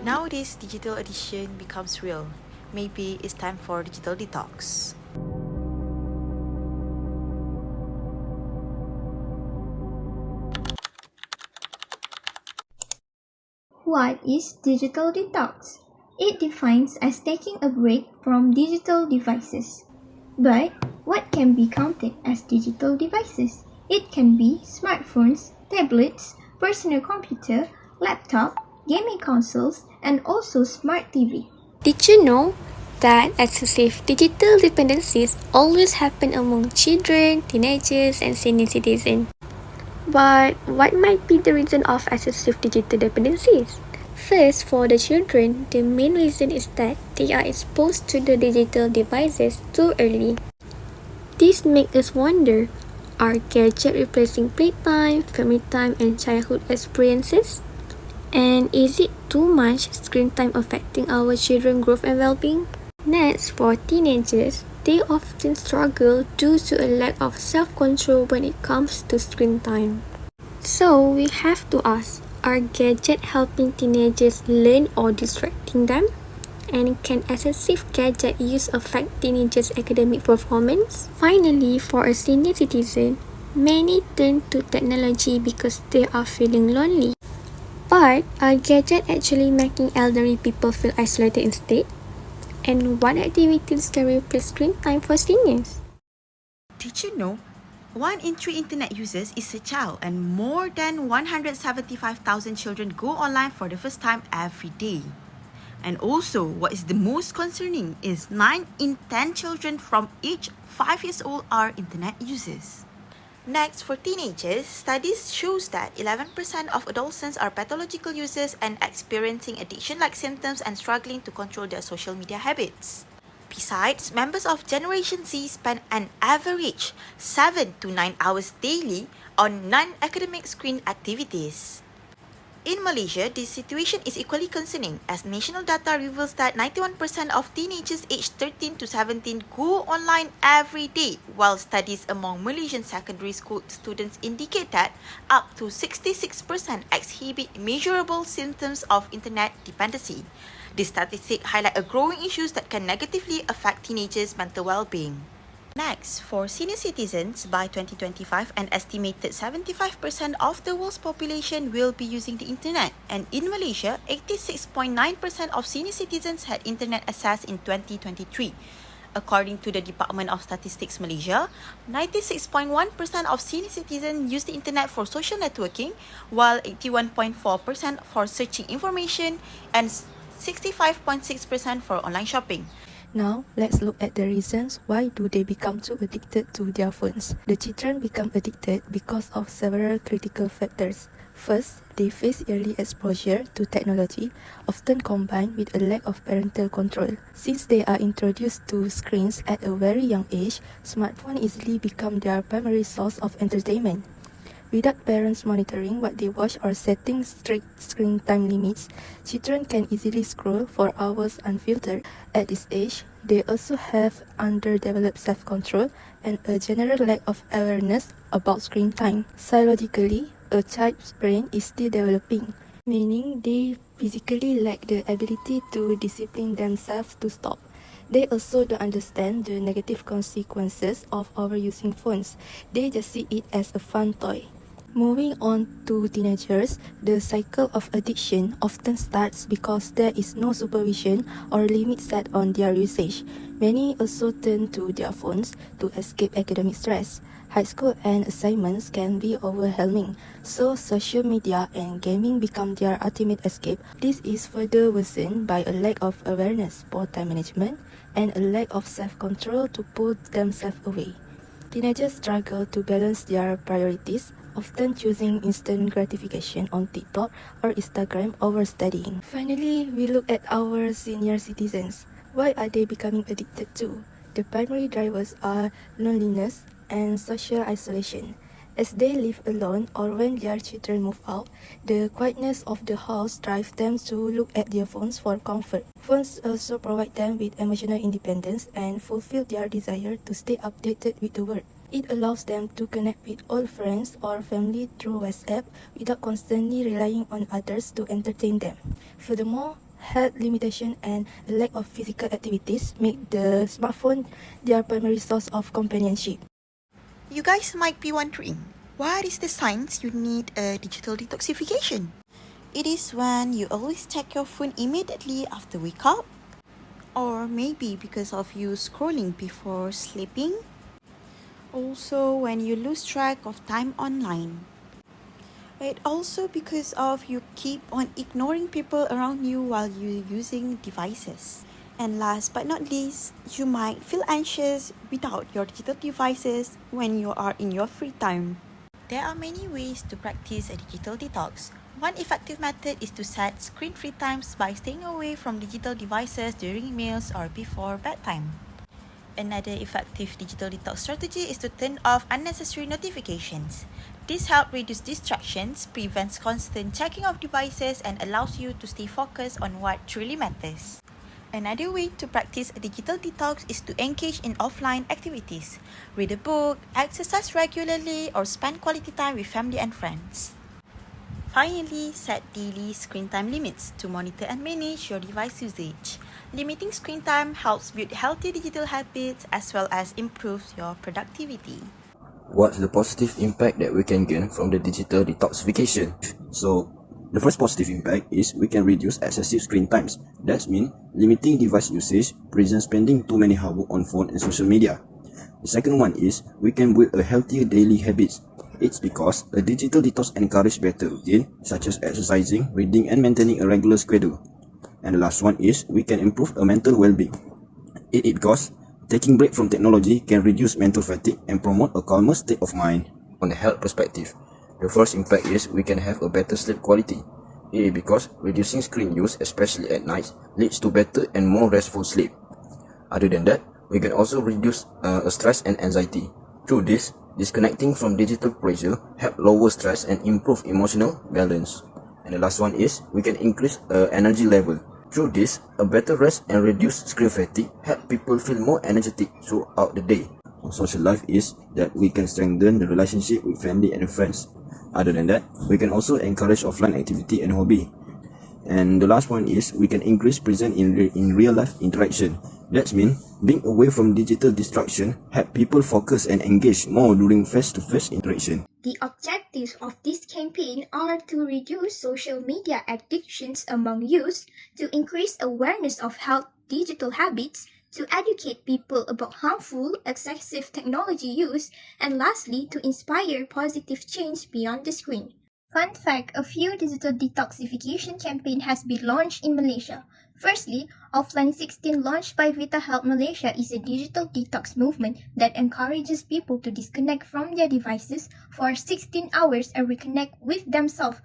Nowadays, digital addiction becomes real. Maybe it's time for digital detox. What is digital detox? It defines as taking a break from digital devices. But what can be counted as digital devices? It can be smartphones, tablets, personal computer, laptop, gaming consoles, and also smart TV. Did you know that excessive digital dependencies always happen among children, teenagers, and senior citizens? But what might be the reason of excessive digital dependencies? First, for the children, the main reason is that they are exposed to the digital devices too early. This makes us wonder, are gadgets replacing playtime, family time, and childhood experiences? And is it too much screen time affecting our children's growth and well-being? Next, for teenagers, they often struggle due to a lack of self-control when it comes to screen time. So we have to ask, are gadgets helping teenagers learn or distracting them? And can excessive gadget use affect teenagers' academic performance? Finally, for a senior citizen, many turn to technology because they are feeling lonely. But are gadgets actually making elderly people feel isolated instead? And what activities can replace screen time for seniors? Did you know 1 in 3 internet users is a child, and more than 175,000 children go online for the first time every day? And also, what is the most concerning is 9 in 10 children from age 5 years old are internet users. Next, for teenagers, studies shows that 11% of adolescents are pathological users and experiencing addiction-like symptoms and struggling to control their social media habits. Besides, members of Generation Z spend an average 7 to 9 hours daily on non-academic screen activities. In Malaysia, this situation is equally concerning as national data reveals that 91% of teenagers aged 13 to 17 go online every day, while studies among Malaysian secondary school students indicate that up to 66% exhibit measurable symptoms of internet dependency. These statistics highlight a growing issues that can negatively affect teenagers' mental well-being. Next, for senior citizens, by 2025, an estimated 75% of the world's population will be using the internet. And in Malaysia, 86.9% of senior citizens had internet access in 2023. According to the Department of Statistics Malaysia, 96.1% of senior citizens use the internet for social networking, while 81.4% for searching information and 65.6% for online shopping. Now, let's look at the reasons why do they become too addicted to their phones. The children become addicted because of several critical factors. First, they face early exposure to technology, often combined with a lack of parental control. Since they are introduced to screens at a very young age, smartphones easily become their primary source of entertainment. Without parents monitoring what they watch or setting strict screen time limits, children can easily scroll for hours unfiltered. At this age, they also have underdeveloped self-control and a general lack of awareness about screen time. Psychologically, a child's brain is still developing, meaning they physically lack the ability to discipline themselves to stop. They also don't understand the negative consequences of overusing phones. They just see it as a fun toy. Moving on to teenagers, the cycle of addiction often starts because there is no supervision or limit set on their usage. Many also turn to their phones to escape academic stress. High school and assignments can be overwhelming, so social media and gaming become their ultimate escape. This is further worsened by a lack of awareness, poor time management, and a lack of self-control to pull themselves away. Teenagers struggle to balance their priorities, often choosing instant gratification on TikTok or Instagram over studying. Finally, we look at our senior citizens. Why are they becoming addicted to? The primary drivers are loneliness and social isolation. As they live alone or when their children move out, the quietness of the house drives them to look at their phones for comfort. Phones also provide them with emotional independence and fulfill their desire to stay updated with the world. It allows them to connect with old friends or family through WhatsApp without constantly relying on others to entertain them. Furthermore, health limitation and a lack of physical activities make the smartphone their primary source of companionship. You guys might be wondering, what is the signs you need a digital detoxification? It is when you always check your phone immediately after wake up, or maybe because of you scrolling before sleeping. Also, when you lose track of time online. It also because of you keep on ignoring people around you while you're using devices. And last but not least, you might feel anxious without your digital devices when you are in your free time. There are many ways to practice a digital detox. One effective method is to set screen-free times by staying away from digital devices during meals or before bedtime. Another effective digital detox strategy is to turn off unnecessary notifications. This helps reduce distractions, prevents constant checking of devices, and allows you to stay focused on what truly matters. Another way to practice a digital detox is to engage in offline activities. Read a book, exercise regularly, or spend quality time with family and friends. Finally, set daily screen time limits to monitor and manage your device usage. Limiting screen time helps build healthy digital habits as well as improves your productivity. What's the positive impact that we can gain from the digital detoxification? So, the first positive impact is we can reduce excessive screen times. That means limiting device usage, prevents spending too many hours on phone and social media. The second one is we can build a healthier daily habits. It's because a digital detox encourages better routine such as exercising, reading and maintaining a regular schedule. And the last one is we can improve a mental well-being. It is because taking break from technology can reduce mental fatigue and promote a calmer state of mind. On a health perspective, the first impact is we can have a better sleep quality. It is because reducing screen use, especially at night, leads to better and more restful sleep. Other than that, we can also reduce stress and anxiety. Through this, disconnecting from digital pressure help lower stress and improve emotional balance. And the last one is we can increase energy level. Through this, a better rest and reduced screen fatigue help people feel more energetic throughout the day. Social life is that we can strengthen the relationship with family and friends. Other than that, we can also encourage offline activity and hobby. And the last one is we can increase presence in real life interaction. That means being away from digital distraction help people focus and engage more during face-to-face interaction. The objectives of this campaign are to reduce social media addictions among youth, to increase awareness of health digital habits, to educate people about harmful, excessive technology use, and lastly, to inspire positive change beyond the screen. Fun fact, a few digital detoxification campaign has been launched in Malaysia. Firstly, Offline 16 launched by VitaHealth Malaysia is a digital detox movement that encourages people to disconnect from their devices for 16 hours and reconnect with themselves.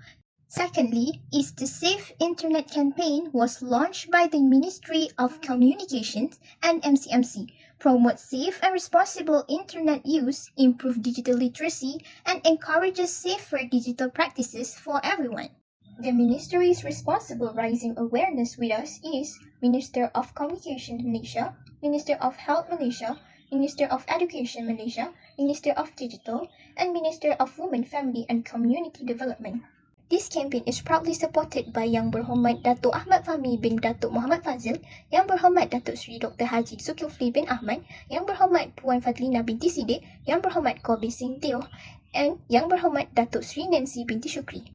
Secondly, is the Safe Internet campaign was launched by the Ministry of Communications and MCMC, promotes safe and responsible internet use, improve digital literacy, and encourages safer digital practices for everyone. The ministries responsible raising awareness with us is Minister of Communication Malaysia, Minister of Health Malaysia, Minister of Education Malaysia, Minister of Digital, and Minister of Women, Family and Community Development. This campaign is proudly supported by Yang Berhormat Datuk Ahmad Fahmi bin Datuk Muhammad Fazil, Yang Berhormat Datuk Seri Dr. Haji Zulkifli bin Ahmad, Yang Berhormat Puan Fadlina binti Siddiq, Yang Berhormat Kobi Singh Teo, and Yang Berhormat Datuk Seri Nancy binti Shukri.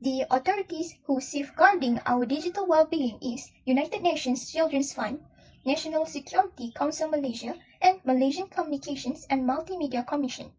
The authorities who safeguarding our digital well-being is United Nations Children's Fund, National Security Council Malaysia, and Malaysian Communications and Multimedia Commission.